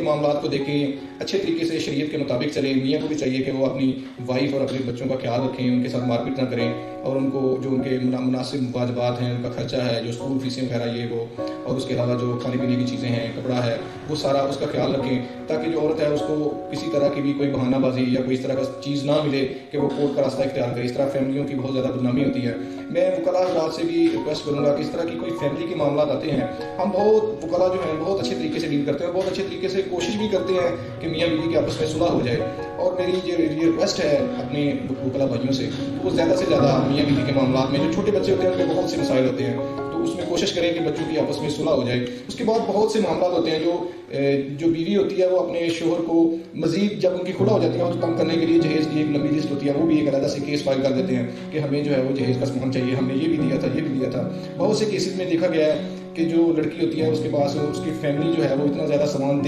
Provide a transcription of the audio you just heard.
मामला को देखें, अच्छे तरीके से शरीयत के मुताबिक चलें। मियाँ को भी चाहिए कि वो अपनी वाइफ और अपने बच्चों का ख्याल रखें, उनके साथ मारपीट ना करें और उनको जो उनके मुनासिब वाजबात हैं, उनका खर्चा है, जो स्कूल फीसें वगैरह ये वो, और उसके अलावा जो खाने पीने की चीज़ें हैं, कपड़ा है, वो सारा उसका ख्याल रखें, ताकि जो औरत है उसको किसी तरह की भी कोई बहानाबाजी या कोई इस तरह का चीज़ ना मिले कि वो कोर्ट का रास्ता इख्तियार करे। इस तरह फैमिलियों की बहुत ज़्यादा बदनामी होती है। मैं वकला हज़रात से भी रिक्वेस्ट करूँगा कि इस तरह की कोई फैमिली के मामला आते हैं, हम बहुत वकला जो हैं बहुत अच्छे तरीके से डील करते हैं और बहुत अच्छे तरीके से कोशिश भी करते हैं कि मियाँ बीवी के आपस में सुलह हो जाए। और मेरी ये रिक्वेस्ट है अपने वकला भाइयों से, वो ज़्यादा से ज़्यादा मियाँ बीवी के मामला में, जो छोटे बच्चे होते हैं उनके बहुत से मसाइल होते हैं, तो उसमें कोशिश करें कि बच्चों की आपस में सुलह हो जाए। उसके बाद बहुत से मामला होते हैं जो बीवी होती है वो अपने शोहर को मजीद जब उनकी खुला हो जाती है उसको कम करने के लिए जहेज़ की एक लंबी लिस्ट होती है, वो भी एक अलग से केस फाइल कर देते हैं कि हमें जो है वो जहेज़ का सामान चाहिए, हमने ये भी दिया था, ये भी दिया था। बहुत से केसेस में देखा गया है कि जो लड़की होती है उसके पास उसकी फैमिली जो है वो इतना ज़्यादा सामान दे